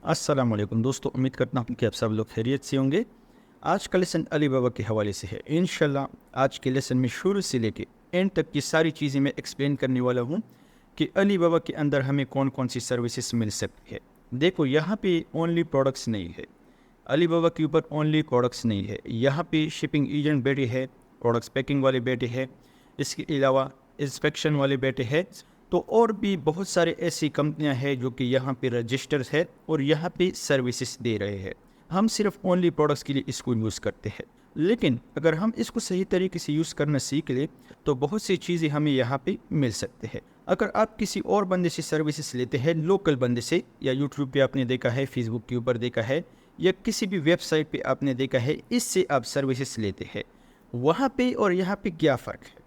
अस्सलाम वालेकुम दोस्तों, उम्मीद करता हूँ कि आप सब लोग खैरियत से होंगे। आज का लेसन अली बाबा के हवाले से है। इंशाल्लाह आज के लेसन में शुरू से लेके एंड तक की सारी चीज़ें मैं एक्सप्लेन करने वाला हूँ कि अली बाबा के अंदर हमें कौन कौन सी सर्विसेज मिल सकती है। देखो, यहाँ पे ओनली प्रोडक्ट्स नहीं है, अली बाबा के ऊपर ओनली प्रोडक्ट्स नहीं है। यहाँ पे शिपिंग एजेंट बैठे हैं, प्रोडक्ट्स पैकिंग वाले बैठे हैं, इसके अलावा इंस्पेक्शन वाले बैठे हैं। तो और भी बहुत सारे ऐसी कंपनियां हैं जो कि यहाँ पे रजिस्टर्स है और यहाँ पे सर्विसेज दे रहे हैं। हम सिर्फ ओनली प्रोडक्ट्स के लिए इसको यूज़ करते हैं, लेकिन अगर हम इसको सही तरीके से यूज़ करना सीख ले तो बहुत सी चीज़ें हमें यहाँ पे मिल सकते हैं। अगर आप किसी और बंदे से सर्विसेज लेते हैं, लोकल बंदे से, या यूट्यूब पे आपने देखा है, फेसबुक के ऊपर देखा है, या किसी भी वेबसाइट पे आपने देखा है, इससे आप सर्विसेज लेते हैं, वहाँ पे और यहाँ पे क्या फ़र्क है।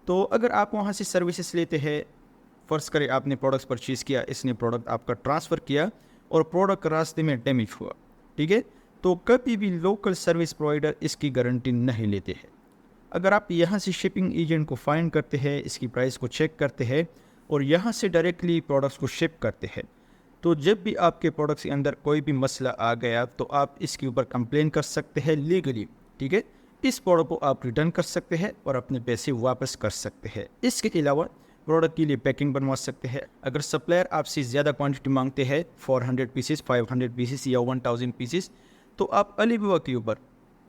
तो अगर आप वहाँ से सर्विसेज लेते हैं, फ़र्ज़ करें आपने प्रोडक्ट्स परचेज़ किया, इसने प्रोडक्ट आपका ट्रांसफ़र किया और प्रोडक्ट रास्ते में डैमेज हुआ, ठीक है, तो कभी भी लोकल सर्विस प्रोवाइडर इसकी गारंटी नहीं लेते हैं। अगर आप यहाँ से शिपिंग एजेंट को फाइंड करते हैं, इसकी प्राइस को चेक करते हैं और यहाँ से डायरेक्टली प्रोडक्ट्स को शिप करते हैं, तो जब भी आपके प्रोडक्ट्स के अंदर कोई भी मसला आ गया तो आप इसके ऊपर कंप्लेन कर सकते हैं लीगली, ठीक है। इस प्रोडक्ट को आप रिटर्न कर सकते हैं और अपने पैसे वापस कर सकते हैं। इसके अलावा प्रोडक्ट के लिए पैकिंग बनवा सकते हैं। अगर सप्लायर आपसे ज़्यादा क्वांटिटी मांगते हैं, 400 पीसेस, 500 पीसेस या 1000 पीसेस, तो आप अली बाबा के ऊपर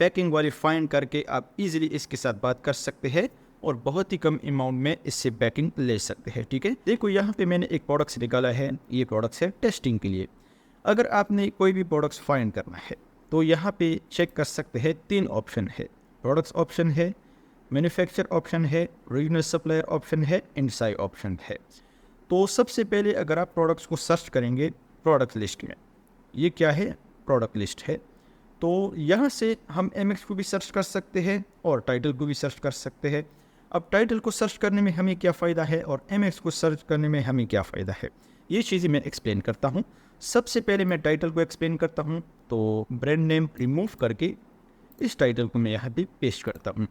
पैकिंग वाली फाइंड करके आप इजीली इसके साथ बात कर सकते हैं और बहुत ही कम अमाउंट में इससे पैकिंग ले सकते हैं, ठीक है। देखो, यहाँ पे मैंने एक प्रोडक्ट्स निकाला है, ये प्रोडक्ट्स है टेस्टिंग के लिए। अगर आपने कोई भी प्रोडक्ट्स फाइंड करना है तो यहाँ पे चेक कर सकते हैं, 3 ऑप्शन है। प्रोडक्ट्स ऑप्शन है, मैन्युफैक्चर ऑप्शन है, रीजनल सप्लायर ऑप्शन है, इनसाइड ऑप्शन है। तो सबसे पहले अगर आप प्रोडक्ट्स को सर्च करेंगे प्रोडक्ट लिस्ट में, ये क्या है, प्रोडक्ट लिस्ट है, तो यहाँ से हम एमएक्स को भी सर्च कर सकते हैं और टाइटल को भी सर्च कर सकते हैं। अब टाइटल को सर्च करने में हमें क्या फ़ायदा है और एमएक्स को सर्च करने में हमें क्या फ़ायदा है, ये चीज़ें मैं एक्सप्लेन करता हूँ। सबसे पहले मैं टाइटल को एक्सप्लेन करता हूँ। तो ब्रांड नेम रिमूव करके इस टाइटल को मैं यहाँ पे पेस्ट करता हूँ।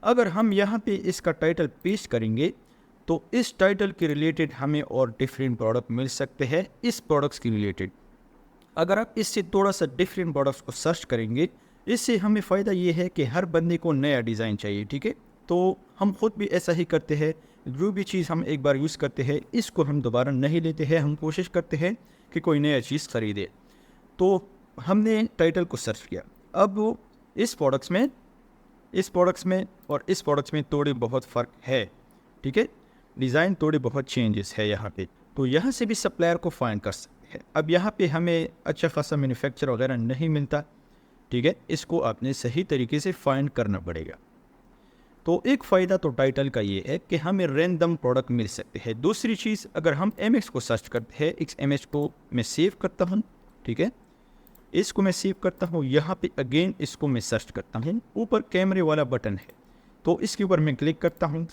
अगर हम यहाँ पे इसका टाइटल पेस्ट करेंगे तो इस टाइटल के रिलेटेड हमें और डिफरेंट प्रोडक्ट मिल सकते हैं इस प्रोडक्ट्स के रिलेटेड। अगर आप इससे थोड़ा सा डिफरेंट प्रोडक्ट्स को सर्च करेंगे, इससे हमें फ़ायदा ये है कि हर बंदे को नया डिज़ाइन चाहिए, ठीक है। तो हम खुद भी ऐसा ही करते हैं, जो भी चीज़ हम एक बार यूज़ करते हैं इसको हम दोबारा नहीं लेते हैं, हम कोशिश करते हैं कि कोई नया चीज़ ख़रीदे। तो हमने टाइटल को सर्च किया। अब वो इस प्रोडक्ट्स में और इस प्रोडक्ट्स में थोड़ी बहुत फ़र्क है, ठीक है। डिज़ाइन थोड़ी बहुत चेंजेस है यहाँ पे, तो यहाँ से भी सप्लायर को फाइंड कर सकते हैं। अब यहाँ पे हमें अच्छा खासा मैन्युफैक्चर वगैरह नहीं मिलता, ठीक है, इसको आपने सही तरीके से फाइंड करना पड़ेगा। तो एक फ़ायदा तो टाइटल का ये है कि हमें रैंडम प्रोडक्ट मिल सकते हैं। दूसरी चीज़, अगर हम एमएक्स को सर्च करते हैं, इस एमएक्स को मैं सेव करता हूँ, ठीक है, इसको मैं सेव करता हूँ। यहाँ पे अगेन इसको मैं सर्च करता हूँ, ऊपर कैमरे वाला बटन है तो इसके ऊपर मैं क्लिक करता हूँ।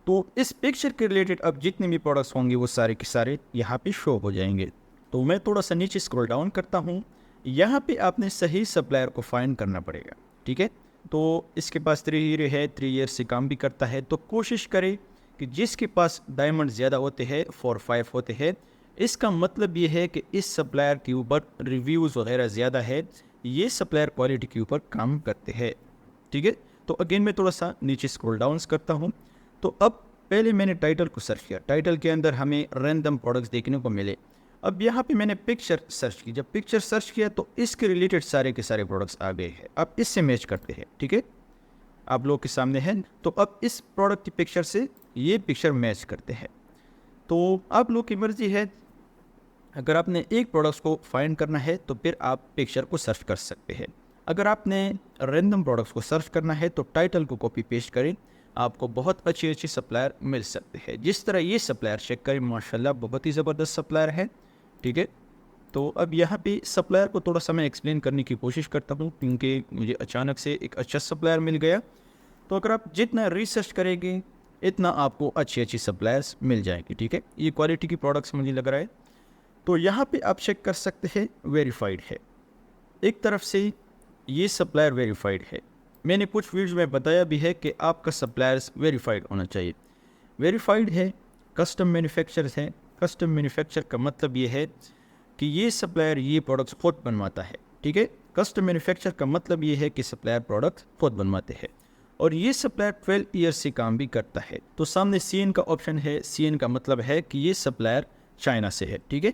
तो इस पिक्चर के रिलेटेड अब जितने भी प्रोडक्ट्स होंगे वो सारे के सारे यहाँ पे शो हो जाएंगे। तो मैं थोड़ा सा नीचे स्क्रॉल डाउन करता हूँ, यहाँ पे आपने सही सप्लायर को फाइंड करना पड़ेगा, ठीक है। तो इसके पास 3 ईयर है, 3 ईयर से काम भी करता है, तो कोशिश करें कि जिसके पास डायमंड ज़्यादा होते हैं, 4-5 होते हैं, इसका मतलब ये है कि इस सप्लायर के ऊपर रिव्यूज़ वगैरह ज़्यादा है, ये सप्लायर क्वालिटी के ऊपर काम करते हैं, ठीक है। तो अगेन मैं थोड़ा सा नीचे स्क्रॉल डाउन करता हूँ। तो अब पहले मैंने टाइटल को सर्च किया, टाइटल के अंदर हमें रैंडम प्रोडक्ट्स देखने को मिले। अब यहाँ पे मैंने पिक्चर सर्च की, जब पिक्चर सर्च किया तो इसके रिलेटेड सारे के सारे प्रोडक्ट्स आ गए हैं। अब इससे मैच करते हैं, ठीक है, आप लोग के सामने है। तो अब इस प्रोडक्ट की पिक्चर से ये पिक्चर मैच करते हैं। तो आप लोग की मर्ज़ी है, अगर आपने एक प्रोडक्ट्स को फाइंड करना है तो फिर आप पिक्चर को सर्च कर सकते हैं। अगर आपने रैंडम प्रोडक्ट्स को सर्च करना है तो टाइटल को कॉपी पेस्ट करें, आपको बहुत अच्छी अच्छी सप्लायर मिल सकते हैं। जिस तरह ये सप्लायर चेक करें, माशाल्लाह बहुत ही ज़बरदस्त सप्लायर है, ठीक है। तो अब यहाँ पे सप्लायर को थोड़ा सा मैं एक्सप्लेन करने की कोशिश करता हूँ, क्योंकि मुझे अचानक से एक अच्छा सप्लायर मिल गया। तो अगर आप जितना रिसर्च करेंगे इतना आपको अच्छी अच्छी सप्लायर्स मिल जाएंगी, ठीक है। ये क्वालिटी की प्रोडक्ट्स मुझे लग रहा है। तो यहाँ पे आप चेक कर सकते हैं, वेरीफाइड है, एक तरफ से ये सप्लायर वेरीफाइड है। मैंने कुछ वीडियो में बताया भी है कि आपका सप्लायर्स वेरीफाइड होना चाहिए। वेरीफाइड है, कस्टम मैन्युफैक्चरर्स हैं। कस्टम मैन्युफैक्चर का मतलब ये है कि ये सप्लायर ये प्रोडक्ट्स खुद बनवाता है, ठीक है। कस्टम मैन्युफैक्चर का मतलब ये है कि सप्लायर प्रोडक्ट खुद बनवाते हैं और ये सप्लायर 12 ईयर्स से काम भी करता है। तो सामने CN का ऑप्शन है, CN का मतलब है कि ये सप्लायर चाइना से है, ठीक है।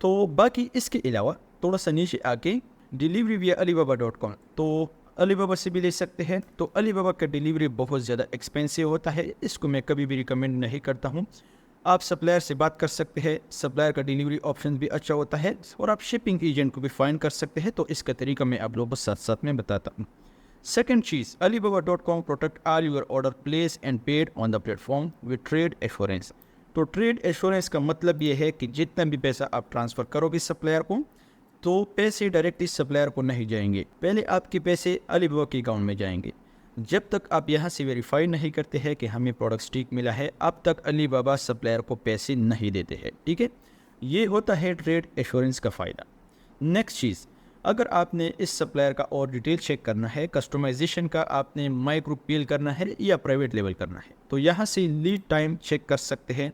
तो बाकी इसके अलावा थोड़ा सा नीचे आके डिलीवरी विया alibaba.com, तो अलीबाबा से भी ले सकते हैं। तो अलीबाबा का डिलीवरी बहुत ज़्यादा एक्सपेंसिव होता है, इसको मैं कभी भी रिकमेंड नहीं करता हूँ। आप सप्लायर से बात कर सकते हैं, सप्लायर का डिलीवरी ऑप्शन भी अच्छा होता है और आप शिपिंग एजेंट को भी फाइंड कर सकते हैं। तो इसका तरीका मैं आप लोगों को साथ साथ में बताता हूँ। Second cheese, alibaba.com protect all your order place and paid on the platform with trade assurance. तो ट्रेड एश्योरेंस का मतलब ये है कि जितना भी पैसा आप ट्रांसफ़र करोगे सप्लायर को, तो पैसे डायरेक्टली सप्लायर को नहीं जाएंगे, पहले आपके पैसे अलीबाबा के अकाउंट में जाएंगे। जब तक आप यहाँ से वेरीफाई नहीं करते हैं कि हमें प्रोडक्ट ठीक मिला है, अब तक अलीबाबा सप्लायर को पैसे नहीं देते हैं, ठीक है। ये होता है ट्रेड एश्योरेंस का फ़ायदा। नेक्स्ट चीज़, अगर आपने इस सप्लायर का और डिटेल चेक करना है, कस्टमाइजेशन का आपने माइक्रो पील करना है या प्राइवेट लेवल करना है, तो यहाँ से लीड टाइम चेक कर सकते हैं।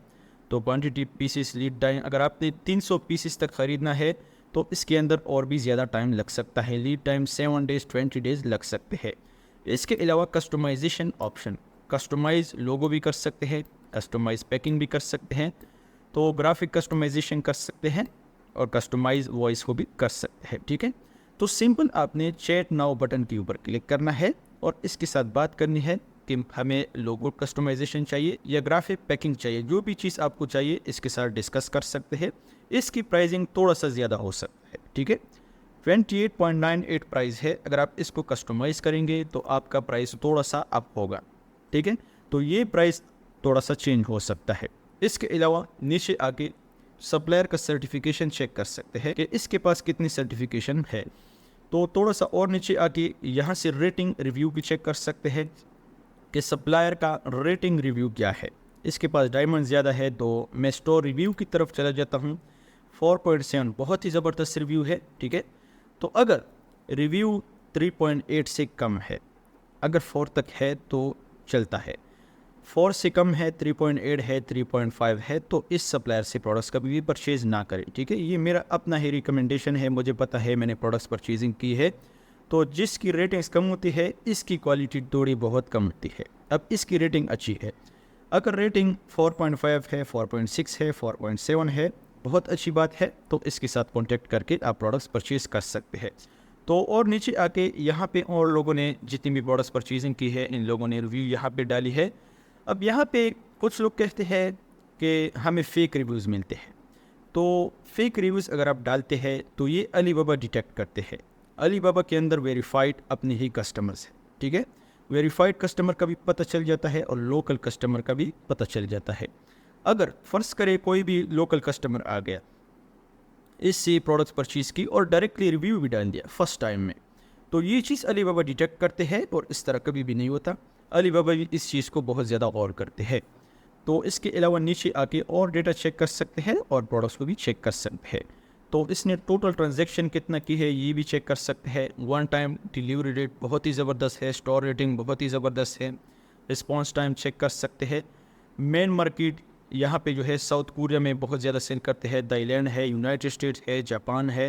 तो क्वांटिटी पीसेस लीड टाइम, अगर आपने 300 पीसेस तक ख़रीदना है तो इसके अंदर और भी ज़्यादा टाइम लग सकता है, लीड टाइम 7 डेज़ 20 डेज़ लग सकते हैं। इसके अलावा कस्टमाइजेशन ऑप्शन, कस्टमाइज लोगो भी कर सकते हैं, कस्टमाइज पैकिंग भी कर सकते हैं, तो ग्राफिक कस्टमाइजेशन कर सकते हैं और कस्टमाइज वॉइस को भी कर सकते हैं, ठीक है। तो सिंपल आपने चैट नाउ बटन के ऊपर क्लिक करना है और इसके साथ बात करनी है कि हमें लोगो कस्टमाइजेशन चाहिए या ग्राफिक पैकिंग चाहिए, जो भी चीज़ आपको चाहिए इसके साथ डिस्कस कर सकते हैं। इसकी प्राइसिंग थोड़ा सा ज़्यादा हो सकता है, ठीक है। 28.98 प्राइस है, अगर आप इसको कस्टमाइज़ करेंगे तो आपका प्राइस थोड़ा सा अप होगा, ठीक है। तो ये प्राइस थोड़ा सा चेंज हो सकता है। इसके अलावा नीचे आके सप्लायर का सर्टिफिकेशन चेक कर सकते हैं कि इसके पास कितनी सर्टिफिकेशन है। तो थोड़ा सा और नीचे आके यहाँ से रेटिंग रिव्यू भी चेक कर सकते हैं कि सप्लायर का रेटिंग रिव्यू क्या है। इसके पास डायमंड ज़्यादा है तो मैं स्टोर रिव्यू की तरफ चला जाता हूँ। 4.7 बहुत ही ज़बरदस्त रिव्यू है, ठीक है। तो अगर रिव्यू 3.8 से कम है, अगर 4 तक है तो चलता है, 4 से कम है, 3.8 है, 3.5 है, तो इस सप्लायर से प्रोडक्ट्स कभी भी परचेज़ ना करें, ठीक है। ये मेरा अपना ही रिकमेंडेशन है, मुझे पता है, मैंने प्रोडक्ट्स परचेजिंग की है। तो जिसकी रेटिंग्स कम होती है इसकी क्वालिटी थोड़ी बहुत कम होती है। अब इसकी रेटिंग अच्छी है, अगर रेटिंग 4.5 है, 4.6 है, 4.7 है, बहुत अच्छी बात है, तो इसके साथ कांटेक्ट करके आप प्रोडक्ट्स परचेज़ कर सकते हैं। तो और नीचे आके यहाँ पे और लोगों ने जितनी भी प्रोडक्ट्स परचेजिंग की है, इन लोगों ने रिव्यू यहाँ पे डाली है। अब यहाँ पे कुछ लोग कहते हैं कि हमें फ़ेक रिव्यूज़ मिलते हैं। तो फेक रिव्यूज़ अगर आप डालते हैं तो ये अलीबाबा डिटेक्ट करते हैं। अलीबाबा के अंदर वेरीफाइड अपने ही कस्टमर्स हैं, ठीक है। वेरीफाइड कस्टमर का भी पता चल जाता है और लोकल कस्टमर का भी पता चल जाता है। अगर फ़र्ज़ करें कोई भी लोकल कस्टमर आ गया, इससे प्रोडक्ट्स परचेज़ की और डायरेक्टली रिव्यू भी डाल दिया फर्स्ट टाइम में, तो ये चीज़ अलीबाबा डिटेक्ट करते हैं और इस तरह कभी भी नहीं होता। अलीबाबा भी इस चीज़ को बहुत ज़्यादा गौर करते हैं। तो इसके अलावा नीचे आके और डेटा चेक कर सकते हैं और प्रोडक्ट्स को भी चेक कर सकते हैं। तो इसने टोटल ट्रांजैक्शन कितना की है ये भी चेक कर सकते हैं। वन टाइम डिलीवरी रेट बहुत ही ज़बरदस्त है, स्टोर रेटिंग बहुत ही ज़बरदस्त है, रिस्पॉन्स टाइम चेक कर सकते हैं। मेन मार्केट यहाँ पे जो है साउथ कोरिया में बहुत ज़्यादा सेल करते हैं, थाईलैंड है, यूनाइटेड स्टेट्स है, जापान है,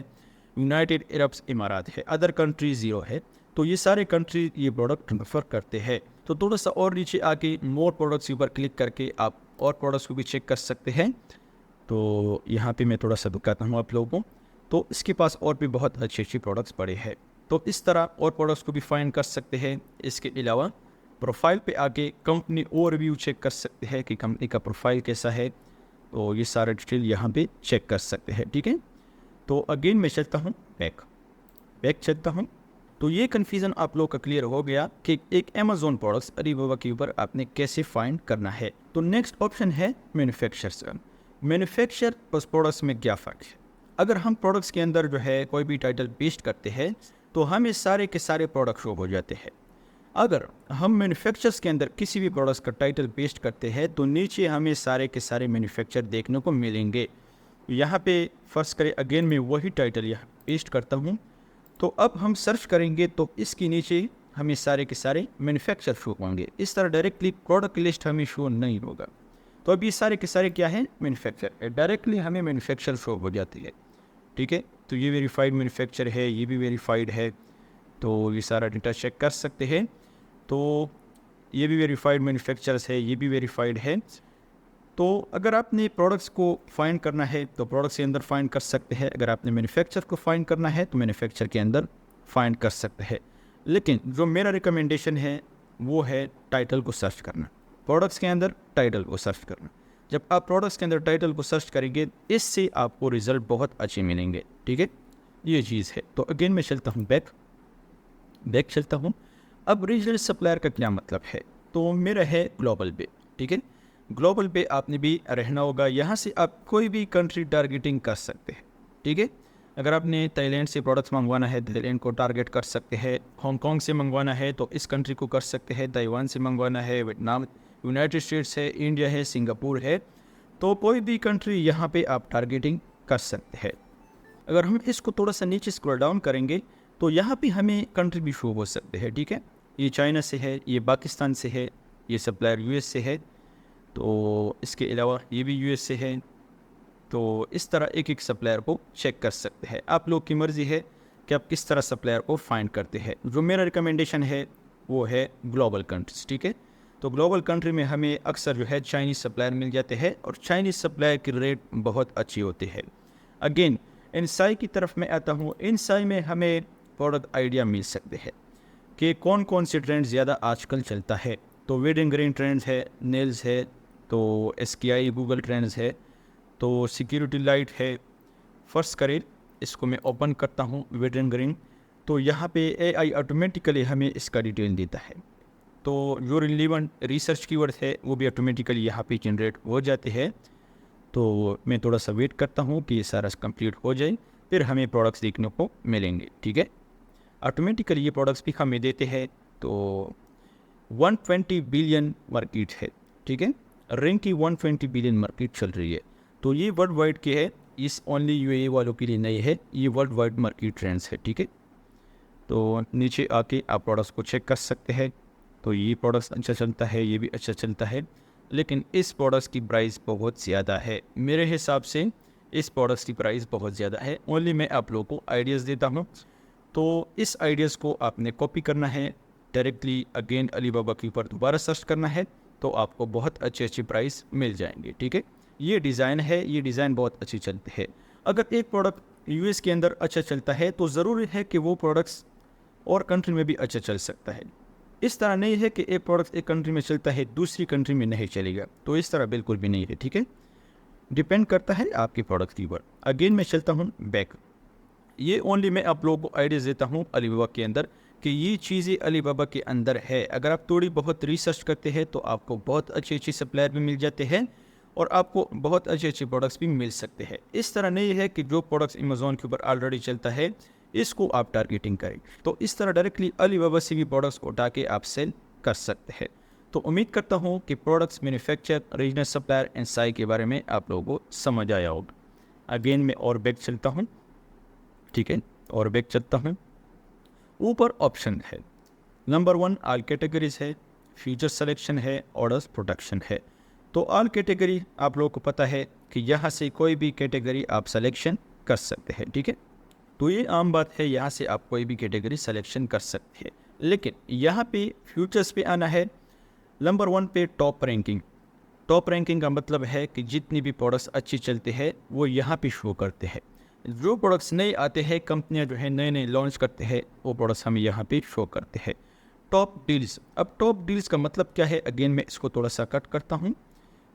यूनाइटेड अरब इमारात है, अदर कंट्री ज़ीरो है। तो ये सारे कंट्री ये प्रोडक्ट प्रेफर करते हैं। तो थोड़ा सा और नीचे आके मोर प्रोडक्ट्स के ऊपर क्लिक करके आप और प्रोडक्ट्स को भी चेक कर सकते हैं। तो यहाँ पे मैं थोड़ा सा दिखाता हूँ आप लोगों को। तो इसके पास और भी बहुत अच्छी अच्छी प्रोडक्ट्स पड़े हैं, तो इस तरह और प्रोडक्ट्स को भी फाइंड कर सकते हैं। इसके अलावा प्रोफाइल पे आके कंपनी ओवरव्यू चेक कर सकते हैं कि कंपनी का प्रोफाइल कैसा है, तो ये सारा डिटेल यहाँ पे चेक कर सकते हैं, ठीक है। तो अगेन मैं चलता हूँ बैक चलता हूँ। तो ये कन्फ्यूज़न आप लोग का क्लियर हो गया कि एक अमेज़ॉन प्रोडक्ट्स अलीबाबा के ऊपर आपने कैसे फाइंड करना है। तो नेक्स्ट ऑप्शन है मैन्युफैक्चरर। मैन्युफैक्चर प्लस प्रोडक्ट्स में क्या फ़र्क है? अगर हम प्रोडक्ट्स के अंदर जो है कोई भी टाइटल पेस्ट करते हैं तो हमें सारे के सारे प्रोडक्ट शो हो जाते हैं। अगर हम मैन्युफैक्चरर्स के अंदर किसी भी प्रोडक्ट्स का टाइटल पेस्ट करते हैं तो नीचे हमें सारे के सारे मैन्युफैक्चर देखने को मिलेंगे। यहाँ पे फर्स्ट करें, अगेन मैं वही टाइटल यहाँ पेस्ट करता हूँ। तो अब हम सर्च करेंगे तो इसके नीचे हमें सारे के सारे मैन्युफैक्चर शो होंगे। इस तरह डायरेक्टली प्रोडक्ट लिस्ट हमें शो नहीं होगा। तो अब ये सारे के सारे क्या है, मैन्युफैक्चर है, डायरेक्टली हमें मैन्युफैक्चर शो हो जाती है। ठीक है। तो ये वेरीफाइड मैन्युफैक्चर है, ये भी वेरीफाइड है, तो ये सारा डेटा चेक कर सकते हैं। तो ये भी वेरीफाइड मैन्युफैक्चरर्स है, ये भी वेरीफाइड है। तो अगर आपने प्रोडक्ट्स को फाइंड करना है तो प्रोडक्ट्स के अंदर फाइंड कर सकते हैं, अगर आपने मैन्युफैक्चर को फाइंड करना है तो मैन्युफैक्चर के अंदर फाइंड कर सकते हैं। लेकिन जो मेरा रिकमेंडेशन है वो है टाइटल को सर्च करना, प्रोडक्ट्स के अंदर टाइटल को सर्च करना। जब आप प्रोडक्ट्स के अंदर टाइटल को सर्च करेंगे इससे आपको रिजल्ट बहुत अच्छे मिलेंगे, ठीक है, ये चीज़ है। तो अगेन मैं चलता हूँ बैक चलता हूँ। अब रीजनल सप्लायर का क्या मतलब है, तो मेरा है ग्लोबल पे, ठीक है। ग्लोबल पे आपने भी रहना होगा, यहाँ से आप कोई भी कंट्री टारगेटिंग कर सकते हैं, ठीक है। अगर आपने थाईलैंड से प्रोडक्ट्स मंगवाना है थाईलैंड को टारगेट कर सकते हैं, हांगकांग से मंगवाना है तो इस कंट्री को कर सकते हैं, ताइवान से मंगवाना है, वियतनाम, यूनाइटेड स्टेट्स है, इंडिया है, सिंगापुर है, तो कोई भी कंट्री यहाँ पे आप टारगेटिंग कर सकते हैं। अगर हम इसको थोड़ा सा नीचे स्क्रॉल डाउन करेंगे तो यहाँ पे हमें कंट्री भी शो हो सकते हैं, ठीक है। ये चाइना से है, ये पाकिस्तान से है, ये सप्लायर यूएस से है, तो इसके अलावा ये भी यूएस से है। तो इस तरह एक एक सप्लायर को चेक कर सकते हैं। आप लोग की मर्ज़ी है कि आप किस तरह सप्लायर को फाइंड करते हैं। जो मेरा रिकमेंडेशन है वो है ग्लोबल कंट्रीज, ठीक है। तो ग्लोबल कंट्री में हमें अक्सर जो है चाइनीज़ सप्लायर मिल जाते हैं और चाइनीज़ सप्लायर की रेट बहुत अच्छी होती है। अगेन इनसाई की तरफ मैं आता हूँ, इनसाई में हमें प्रोडक्ट आइडिया मिल सकते हैं कि कौन कौन से ट्रेंड ज़्यादा आजकल चलता है। तो वेडिंग ग्रीन ट्रेंड्स है, नेल्स है, तो SKI गूगल ट्रेंड्स है, तो सिक्योरिटी लाइट है। फर्स्ट करें इसको मैं ओपन करता हूँ वेडिंग ग्रीन, तो यहाँ पे AI ऑटोमेटिकली हमें इसका डिटेल देता है। तो जो रिलेवेंट रिसर्च कीवर्ड है वो भी ऑटोमेटिकली यहाँ पे जनरेट हो जाते हैं। तो मैं थोड़ा सा वेट करता हूँ कि ये सारा कंप्लीट हो जाए, फिर हमें प्रोडक्ट्स देखने को मिलेंगे, ठीक है। ऑटोमेटिकली ये प्रोडक्ट्स भी हमें देते हैं। तो 120 बिलियन मार्केट है, ठीक है, रिंग की 120 बिलियन मार्केट चल रही है। तो ये वर्ल्ड वाइड के है, इस ओनली UAE वालों के लिए नहीं है, ये वर्ल्ड वाइड मार्केट ट्रेंड्स है, ठीक है। तो नीचे आके आप प्रोडक्ट्स को चेक कर सकते हैं। तो ये प्रोडक्ट्स अच्छा चलता है, ये भी अच्छा चलता है, लेकिन इस प्रोडक्ट्स की प्राइस बहुत ज़्यादा है। मेरे हिसाब से इस प्रोडक्ट्स की प्राइस बहुत ज़्यादा है। ओनली मैं आप लोगों को आइडियाज़ देता हूँ, तो इस आइडियाज़ को आपने कॉपी करना है, डायरेक्टली अगेन अलीबाबा के ऊपर दोबारा सर्च करना है, तो आपको बहुत अच्छी प्राइस मिल जाएंगे, ठीक है। ये डिज़ाइन है, ये डिज़ाइन बहुत अच्छी चलती है। अगर एक प्रोडक्ट US के अंदर अच्छा चलता है तो ज़रूरी है कि वो प्रोडक्ट्स और कंट्री में भी अच्छा चल सकता है। इस तरह नहीं है कि एक प्रोडक्ट एक कंट्री में चलता है दूसरी कंट्री में नहीं चलेगा, तो इस तरह बिल्कुल भी नहीं है, ठीक है। डिपेंड करता है आपके प्रोडक्ट के ऊपर। अगेन मैं चलता हूँ बैक। ये ओनली मैं आप लोगों को आइडियाज़ देता हूँ अलीबाबा के अंदर कि ये चीज़ें अलीबाबा के अंदर है। अगर आप थोड़ी बहुत रिसर्च करते हैं तो आपको बहुत अच्छे सप्लायर भी मिल जाते हैं और आपको बहुत अच्छे प्रोडक्ट्स भी मिल सकते हैं। इस तरह नहीं है कि जो प्रोडक्ट्स अमेज़ॉन के ऊपर ऑलरेडी चलता है इसको आप टारगेटिंग करें। तो इस तरह डायरेक्टली अलीबाबा से भी प्रोडक्ट्स को उठा के आप सेल कर सकते हैं। तो उम्मीद करता हूँ कि products manufacture, regional supplier and Sai के बारे में आप लोगों को समझ आया होगा। अगेन मैं और बैक चलता हूँ, ठीक है, और बैक चलता हूँ। ऊपर ऑप्शन है, नंबर 1 ऑल कैटेगरीज है, फीचर सिलेक्शन है, ऑर्डर्स प्रोडक्शन है। तो ऑल कैटेगरी आप लोगों को पता है कि यहाँ से कोई भी कैटेगरी आप सिलेक्शन कर सकते हैं, ठीक है। तो ये आम बात है, यहाँ से आप कोई भी कैटेगरी सिलेक्शन कर सकते हैं। लेकिन यहाँ पे फ्यूचर्स पे आना है। नंबर 1 पे टॉप रैंकिंग। टॉप रैंकिंग का मतलब है कि जितनी भी प्रोडक्ट्स अच्छी चलते हैं वो यहाँ पे शो करते हैं। जो प्रोडक्ट्स नए आते हैं, कंपनियां जो है नए नए लॉन्च करते हैं, वो प्रोडक्ट्स हमें यहाँ पे शो करते हैं। Top deals. अब टॉप डील्स का मतलब क्या है, अगेन मैं इसको थोड़ा सा कट करता हूँ,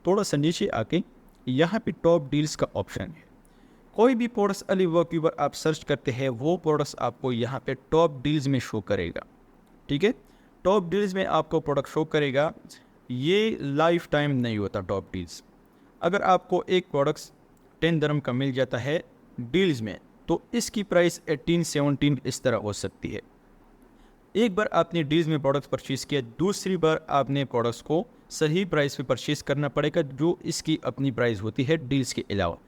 थोड़ा सा नीचे आके यहाँ पे टॉप डील्स का ऑप्शन है। कोई भी प्रोडक्ट्स अलीबाबा के ऊपर आप सर्च करते हैं वो प्रोडक्ट्स आपको यहाँ पे टॉप डील्स में शो करेगा, ठीक है। टॉप डील्स में आपको प्रोडक्ट शो करेगा। ये लाइफ टाइम नहीं होता टॉप डील्स। अगर आपको एक प्रोडक्ट्स 10 दिरहम का मिल जाता है डील्स में, तो इसकी प्राइस 18-17 इस तरह हो सकती है। एक बार आपने डील्स में प्रोडक्ट्स परचेज़ किया, दूसरी बार आपने प्रोडक्ट्स को सही प्राइस पे परचेज़ करना पड़ेगा जो इसकी अपनी प्राइस होती है डील्स के अलावा।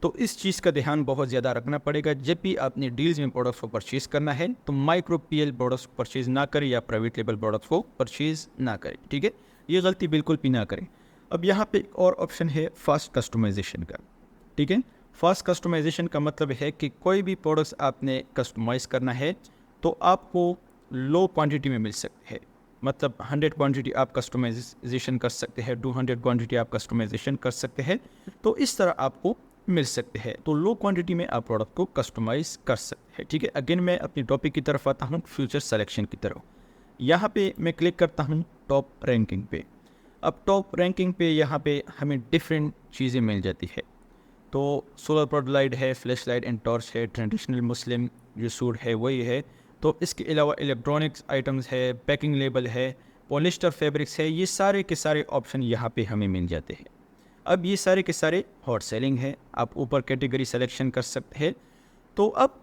तो इस चीज़ का ध्यान बहुत ज़्यादा रखना पड़ेगा। जब भी आपने डील्स में प्रोडक्ट्स को परचेज़ करना है तो माइक्रो PL प्रोडक्ट्स परचेज़ ना करें या प्राइवेट लेबल प्रोडक्ट्स को परचेज़ ना करें, ठीक है। ये गलती बिल्कुल भी ना करें। अब यहाँ पे एक और ऑप्शन है फास्ट कस्टमाइजेशन का, ठीक है। फास्ट कस्टमाइजेशन का मतलब है कि कोई भी प्रोडक्ट्स आपने कस्टमाइज़ करना है तो आपको लो क्वांटिटी में मिल सकते हैं। मतलब 100 क्वांटिटी आप कस्टमाइजेशन कर सकते हैं, 200 क्वांटिटी आप कस्टमाइजेशन कर सकते हैं, तो इस तरह आपको मिल सकते हैं। तो लो क्वांटिटी में आप प्रोडक्ट को कस्टमाइज़ कर सकते हैं। ठीक है, अगेन मैं अपनी टॉपिक की तरफ आता हूँ, फ्यूचर सिलेक्शन की तरफ। यहाँ पे मैं क्लिक करता हूँ टॉप रैंकिंग पे। अब टॉप रैंकिंग पे यहाँ पे हमें डिफरेंट चीज़ें मिल जाती है। तो सोलर प्रोड लाइट है, फ्लैश लाइट एंड टॉर्च है, ट्रेडिशनल मुस्लिम जो सूट है वही है। तो इसके अलावा इलेक्ट्रॉनिक्स आइटम्स है, पैकिंग लेबल है, पॉलिस्टर फैब्रिक्स है, ये सारे के सारे ऑप्शन यहाँ पे हमें मिल जाते हैं। अब ये सारे के सारे हॉट सेलिंग है, आप ऊपर कैटेगरी सिलेक्शन कर सकते हैं। तो अब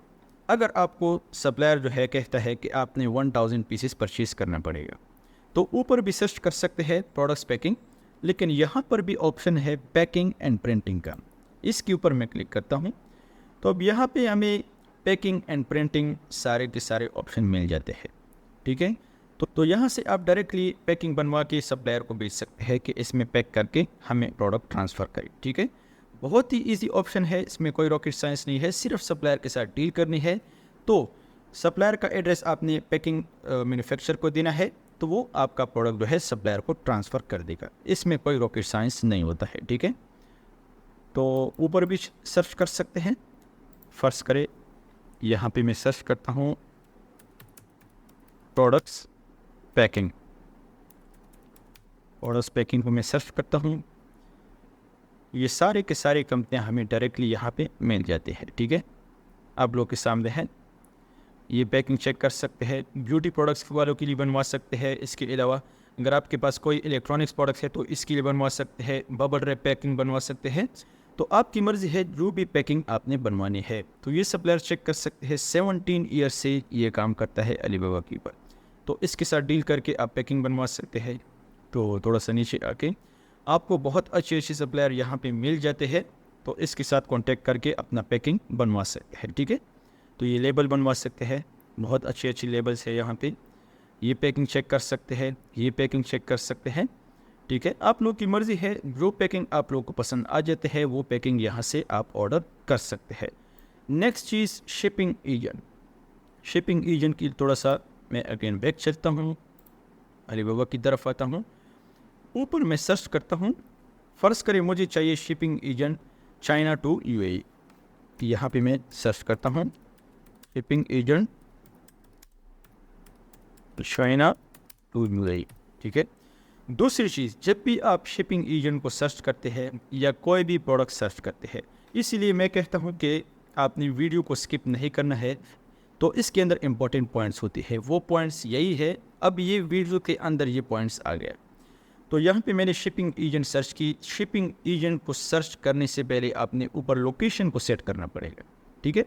अगर आपको सप्लायर जो है कहता है कि आपने 1000 पीसेस परचेज़ करना पड़ेगा, तो ऊपर भी सर्च कर सकते हैं प्रोडक्ट्स पैकिंग, लेकिन यहाँ पर भी ऑप्शन है पैकिंग एंड प्रिंटिंग का। इसके ऊपर मैं क्लिक करता हूँ तो अब यहाँ पे हमें पैकिंग एंड प्रिंटिंग सारे के सारे ऑप्शन मिल जाते हैं। ठीक है, तो यहाँ से आप डायरेक्टली पैकिंग बनवा के सप्लायर को भेज सकते हैं कि इसमें पैक करके हमें प्रोडक्ट ट्रांसफ़र करें। ठीक है, बहुत ही इजी ऑप्शन है, इसमें कोई रॉकेट साइंस नहीं है, सिर्फ सप्लायर के साथ डील करनी है। तो सप्लायर का एड्रेस आपने पैकिंग मैन्युफैक्चरर को देना है, तो वो आपका प्रोडक्ट जो है सप्लायर को ट्रांसफ़र कर देगा। इसमें कोई रॉकेट साइंस नहीं होता है। ठीक है, तो ऊपर भी सर्च कर सकते हैं। फर्ज करें यहाँ पे मैं सर्च करता हूँ प्रोडक्ट्स पैकिंग, प्रोडक्ट्स पैकिंग को मैं सर्च करता हूँ, ये सारे के सारे कंपनियाँ हमें डायरेक्टली यहाँ पे मिल जाते हैं। ठीक है, आप लोग के सामने है, ये पैकिंग चेक कर सकते हैं, ब्यूटी प्रोडक्ट्स वालों के लिए बनवा सकते हैं। इसके अलावा अगर आपके पास कोई इलेक्ट्रॉनिक्स प्रोडक्ट्स है तो इसके लिए बनवा सकते हैं, बबल रैप पैकिंग बनवा सकते हैं। तो आपकी मर्ज़ी है जो भी पैकिंग आपने बनवानी है। तो ये सप्लायर चेक कर सकते हैं, 17 ईयर से ये काम करता है अलीबाबा के ऊपर, तो इसके साथ डील करके आप पैकिंग बनवा सकते हैं। तो थोड़ा सा नीचे आके आपको बहुत अच्छे अच्छे सप्लायर यहाँ पे मिल जाते हैं, तो इसके साथ कांटेक्ट करके अपना पैकिंग बनवा सकते हैं। ठीक है, तो ये लेबल बनवा सकते हैं, बहुत अच्छी अच्छी लेबल्स है यहाँ पे। ये पैकिंग चेक कर सकते हैं, ये पैकिंग चेक कर सकते हैं। ठीक है, आप लोग की मर्ज़ी है, जो पैकिंग आप लोग को पसंद आ जाते हैं वो पैकिंग यहाँ से आप ऑर्डर कर सकते हैं। नेक्स्ट चीज़ शिपिंग एजेंट। शिपिंग एजेंट की थोड़ा सा मैं अगेन बैक चलता हूँ, अलीबाबा की तरफ आता हूँ, ऊपर मैं सर्च करता हूँ। फ़र्ज़ करें मुझे चाहिए shipping agent China to UAE, यहाँ पे मैं सर्च करता हूँ shipping agent China to UAE. ठीक है, दूसरी चीज़, जब भी आप शिपिंग एजेंट को सर्च करते हैं या कोई भी प्रोडक्ट सर्च करते हैं, इसीलिए मैं कहता हूँ कि आपने वीडियो को स्किप नहीं करना है। तो इसके अंदर इंपॉर्टेंट पॉइंट्स होते हैं, वो पॉइंट्स यही है। अब ये वीडियो के अंदर ये पॉइंट्स आ गए। तो यहाँ पे मैंने शिपिंग एजेंट सर्च की। शिपिंग एजेंट को सर्च करने से पहले आपने ऊपर लोकेशन को सेट करना पड़ेगा। ठीक है,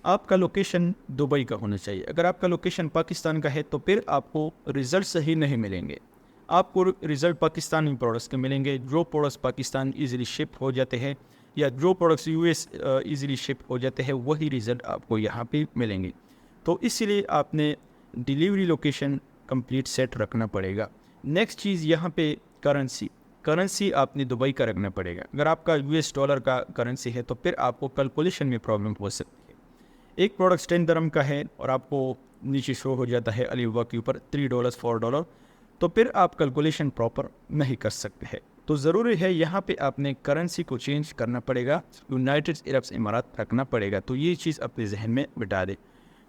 आपका लोकेशन दुबई का होना चाहिए। अगर आपका लोकेशन पाकिस्तान का है तो फिर आपको रिज़ल्ट सही नहीं मिलेंगे, आपको रिज़ल्ट पाकिस्तानी प्रोडक्ट्स के मिलेंगे। जो प्रोडक्ट्स पाकिस्तान इजीली शिप हो जाते हैं या जो प्रोडक्ट्स यूएस इजीली शिप हो जाते हैं वही रिज़ल्ट आपको यहाँ पे मिलेंगे। तो इसीलिए आपने डिलीवरी लोकेशन कंप्लीट सेट रखना पड़ेगा। नेक्स्ट चीज़ यहाँ पे करेंसी आपने दुबई का रखना पड़ेगा। अगर आपका यूएस डॉलर का करेंसी है तो फिर आपको कैलकुलेशन में प्रॉब्लम हो सकती है। एक प्रोडक्ट 10 दिरहम का है और आपको नीचे शो हो जाता है अलीबाबा के ऊपर $3 $4, तो फिर आप कैलकुलेशन प्रॉपर नहीं कर सकते हैं। तो ज़रूरी है यहाँ पे आपने करेंसी को चेंज करना पड़ेगा, यूनाइटेड अरब इमारात रखना पड़ेगा। तो ये चीज़ अपने जहन में बिठा दे।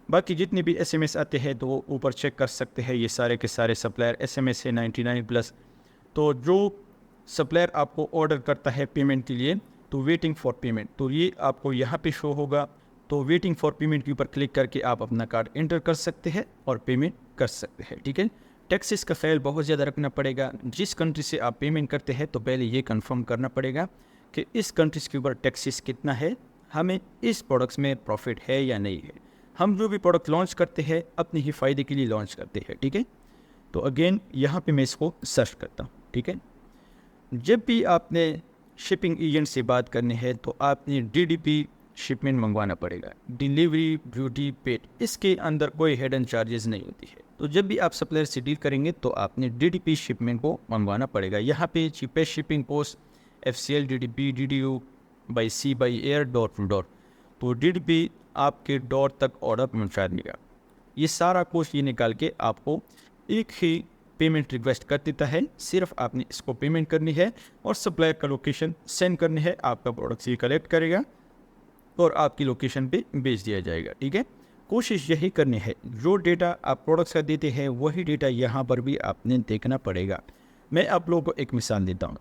बाकी जितने भी एसएमएस आते हैं तो वो ऊपर चेक कर सकते हैं, ये सारे के सारे सप्लायर एसएमएस है 99+। तो जो सप्लायर आपको ऑर्डर करता है पेमेंट के लिए तो वेटिंग फॉर पेमेंट, तो ये आपको यहाँ पे शो होगा। तो वेटिंग फॉर पेमेंट के ऊपर क्लिक करके आप अपना कार्ड एंटर कर सकते हैं और पेमेंट कर सकते हैं। ठीक है, टैक्सेस का ख्याल बहुत ज़्यादा रखना पड़ेगा। जिस कंट्री से आप पेमेंट करते हैं तो पहले ये कंफर्म करना पड़ेगा कि इस कंट्रीज़ के ऊपर टैक्सेस कितना है, हमें इस प्रोडक्ट्स में प्रॉफिट है या नहीं है। हम जो भी प्रोडक्ट लॉन्च करते हैं अपने ही फ़ायदे के लिए लॉन्च करते हैं। ठीक है, तो अगेन यहाँ पे मैं इसको सर्च करता हूँ। ठीक है, जब भी आपने शिपिंग एजेंट से बात करनी है तो आपने डीडीपी शिपमेंट मंगवाना पड़ेगा, डिलीवरी ड्यूटी पेड, इसके अंदर कोई हिडन चार्जेस नहीं होती है। तो जब भी आप सप्लायर से डील करेंगे तो आपने डीडीपी शिपमेंट को मंगवाना पड़ेगा। यहाँ पे cheapest shipping cost FCL, DDP, DDU, by sea by air door to door, तो DDP आपके डोर तक ऑर्डर पहुँचा देगा। ये सारा कोर्स ये निकाल के आपको एक ही पेमेंट रिक्वेस्ट कर देता है, सिर्फ आपने इसको पेमेंट करनी है और सप्लायर का लोकेशन सेंड करनी है, आपका प्रोडक्ट ये कलेक्ट करेगा और आपकी लोकेशन पे भेज दिया जाएगा। ठीक है, कोशिश यही करनी है, जो डेटा आप प्रोडक्ट्स का देते हैं वही डेटा यहाँ पर भी आपने देखना पड़ेगा। मैं आप लोगों को एक मिसाल देता हूँ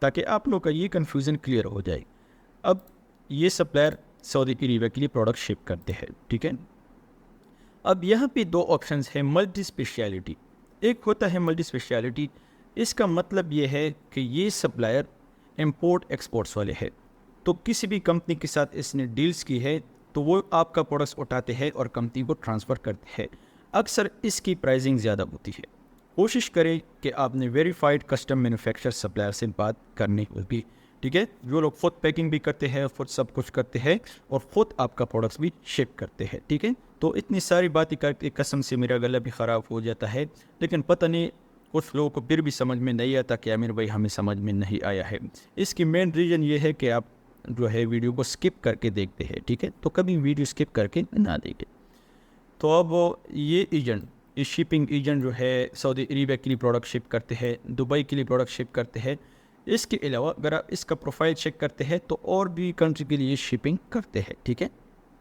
ताकि आप लोग का ये कन्फ्यूज़न क्लियर हो जाए। अब ये सप्लायर सऊदी अरेबिया के लिए प्रोडक्ट शिप करते हैं, ठीक है। अब यहाँ पे दो ऑप्शंस हैं मल्टी स्पेशलिटी। एक होता है मल्टी स्पेशलिटी, इसका मतलब ये है कि ये सप्लायर इंपोर्ट एक्सपोर्ट्स वाले हैं, तो किसी भी कंपनी के साथ इसने डील्स की है तो वो आपका प्रोडक्ट्स उठाते हैं और कंपनी को ट्रांसफ़र करते हैं। अक्सर इसकी प्राइसिंग ज़्यादा होती है। कोशिश करें कि आपने वेरीफाइड कस्टम मैन्युफैक्चर सप्लायर से बात करनी होगी, ठीक है, जो लोग खुद पैकिंग भी करते हैं, खुद सब कुछ करते हैं और ख़ुद आपका प्रोडक्ट्स भी शिप करते हैं। ठीक है, तो इतनी सारी बातें करके कसम से मेरा गला भी ख़राब हो जाता है, लेकिन पता नहीं कुछ लोगों को फिर भी समझ में नहीं आता कि आमिर भाई हमें समझ में नहीं आया है। इसकी मेन रीज़न ये है कि आप जो है वीडियो को स्किप करके देखते हैं। ठीक है, तो कभी वीडियो स्किप करके ना देखें। तो अब ये एजेंट, ये शिपिंग एजेंट जो है सऊदी अरेबिया के लिए प्रोडक्ट शिप करते हैं, दुबई के लिए प्रोडक्ट शिप करते हैं। इसके अलावा अगर आप इसका प्रोफाइल चेक करते हैं तो और भी कंट्री के लिए शिपिंग करते हैं। ठीक है,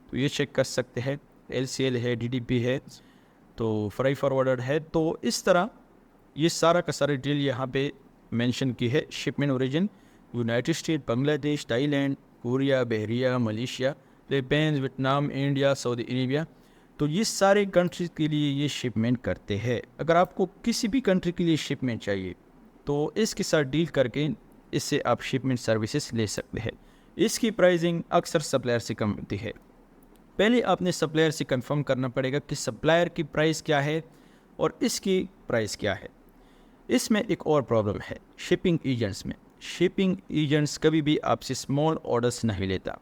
तो ये चेक कर सकते हैं, LCL है, DDP है, तो फ्राई फॉरवर्डर है। तो इस तरह ये सारा का सारा डिटेल यहाँ पे मेंशन की है। Shipment origin united state, Bangladesh, Thailand, Korea, Bahrain, Malaysia, Philippines, Vietnam, India, Saudi Arabia. तो ये सारे कंट्रीज के लिए ये शिपमेंट करते हैं। अगर आपको किसी भी कंट्री के लिए शिपमेंट चाहिए तो इसके साथ डील करके इससे आप शिपमेंट सर्विसेज ले सकते हैं। इसकी प्राइसिंग अक्सर सप्लायर से कम होती है। पहले आपने सप्लायर से कंफर्म करना पड़ेगा कि सप्लायर की प्राइस क्या है और इसकी प्राइस क्या है। इसमें एक और प्रॉब्लम है शिपिंग एजेंट्स में। शिपिंग एजेंट्स कभी भी आपसे स्मॉल ऑर्डर्स नहीं लेता।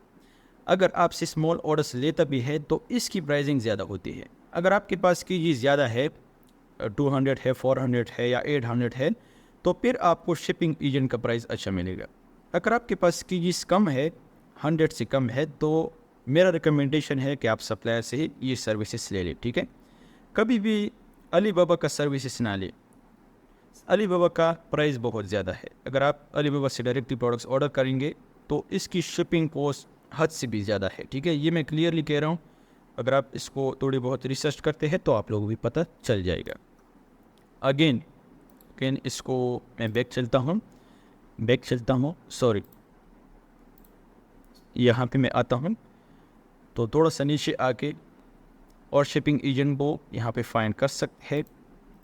अगर आपसे स्मॉल ऑर्डर्स लेता भी है तो इसकी प्राइसिंग ज़्यादा होती है। अगर आपके पास की ये ज़्यादा है, 200 है, 400 है या 800 है, तो फिर आपको शिपिंग एजेंट का प्राइस अच्छा मिलेगा। अगर आपके पास की चीज़ कम है, 100 से कम है, तो मेरा रिकमेंडेशन है कि आप सप्लायर से ये सर्विसेज ले लें। ठीक है, कभी भी अलीबाबा का सर्विसेज ना लें। अलीबाबा का प्राइस बहुत ज़्यादा है। अगर आप अलीबाबा से डायरेक्टली प्रोडक्ट्स ऑर्डर करेंगे तो इसकी शिपिंग कॉस्ट हद से भी ज़्यादा है। ठीक है, ये मैं क्लियरली कह रहा हूँ। अगर आप इसको थोड़ी बहुत रिसर्च करते हैं तो आप लोगों को भी पता चल जाएगा। अगेन इसको मैं बैक चलता हूँ, सॉरी, यहाँ पे मैं आता हूँ तो थोड़ा सा नीचे आके और शिपिंग एजेंट को यहाँ पे फाइंड कर सकते हैं।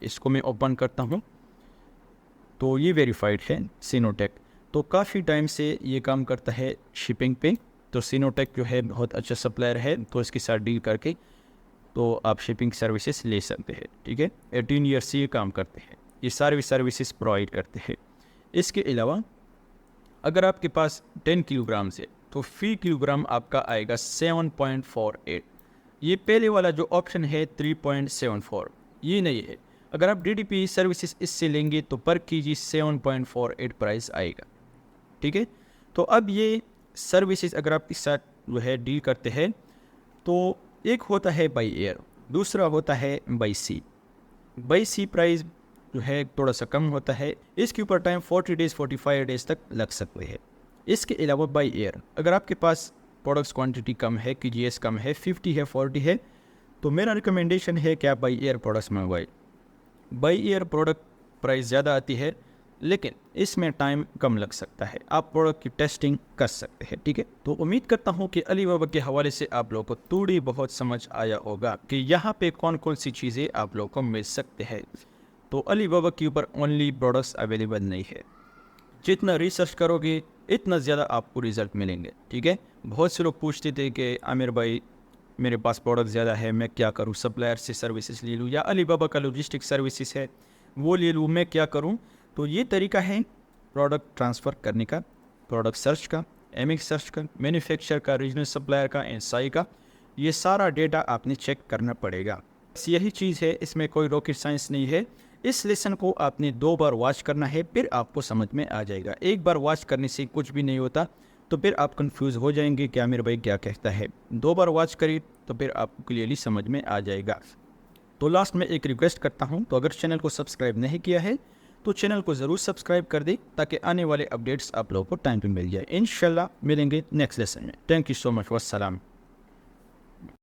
इसको मैं ओपन करता हूँ तो ये वेरीफाइड है सीनोटेक। तो काफ़ी टाइम से ये काम करता है शिपिंग पे। तो सीनोटेक जो है बहुत अच्छा सप्लायर है, तो इसके साथ डील करके तो आप शिपिंग सर्विसेज ले सकते हैं। ठीक है, 18 ईयर्स से ये काम करते हैं, ये सारी सर्विसेज प्रोवाइड करते हैं। इसके अलावा अगर आपके पास 10 किलोग्राम से तो फी किलोग्राम आपका आएगा 7.48। ये पहले वाला जो ऑप्शन है 3.74, ये नहीं है। अगर आप DDP सर्विसेज इससे लेंगे तो पर केजी 7.48 प्राइस आएगा। ठीक है, तो अब ये सर्विसेज अगर आप इस साथ जो है डील करते हैं तो एक होता है बाई एयर, दूसरा होता है by sea. By sea price जो है थोड़ा सा कम होता है, इसके ऊपर टाइम 40 डेज़ 45 डेज़ तक लग सकते हैं। इसके अलावा बाई एयर अगर आपके पास प्रोडक्ट्स क्वांटिटी कम है, KGS कम है, 50 है, 40 है, तो मेरा रिकमेंडेशन है कि आप बाई एयर प्रोडक्ट्स मंगवाएं। बाई एयर प्रोडक्ट प्राइस ज़्यादा आती है लेकिन इसमें टाइम कम लग सकता है, आप प्रोडक्ट की टेस्टिंग कर सकते हैं। ठीक है, तो उम्मीद करता हूँ कि अलीबाबा के हवाले से आप लोगों को थोड़ी बहुत समझ आया होगा कि यहाँ पे कौन कौन सी चीज़ें आप लोगों को मिल सकते हैं। तो अलीबाबा के ऊपर ओनली प्रोडक्ट्स अवेलेबल नहीं है, जितना रिसर्च करोगे इतना ज़्यादा आपको रिजल्ट मिलेंगे। ठीक है, बहुत से लोग पूछते थे कि आमिर भाई मेरे पास प्रोडक्ट ज़्यादा है, मैं क्या करूं, सप्लायर से सर्विसेज ले लूं या अलीबाबा का लॉजिस्टिक सर्विसेज है वो ले लूं, मैं क्या करूं। तो ये तरीका है प्रोडक्ट ट्रांसफ़र करने का, प्रोडक्ट सर्च का, MX सर्च का, मैन्युफैक्चर का, रीजनल सप्लायर का, SI का, ये सारा डेटा आपने चेक करना पड़ेगा। बस यही चीज़ है, इसमें कोई रॉकेट साइंस नहीं है। इस लेसन को आपने 2 बार वॉच करना है, फिर आपको समझ में आ जाएगा। एक बार वॉच करने से कुछ भी नहीं होता, तो फिर आप कंफ्यूज हो जाएंगे कि आमिर भाई क्या कहता है। 2 बार वॉच करिए तो फिर आपको क्लियरली समझ में आ जाएगा। तो लास्ट में एक रिक्वेस्ट करता हूँ, तो अगर चैनल को सब्सक्राइब नहीं किया है तो चैनल को ज़रूर सब्सक्राइब कर दें ताकि आने वाले अपडेट्स आप लोगों को टाइम पे मिल जाए। इंशाल्लाह मिलेंगे नेक्स्ट लेसन में। Thank you so much. वस्सलाम।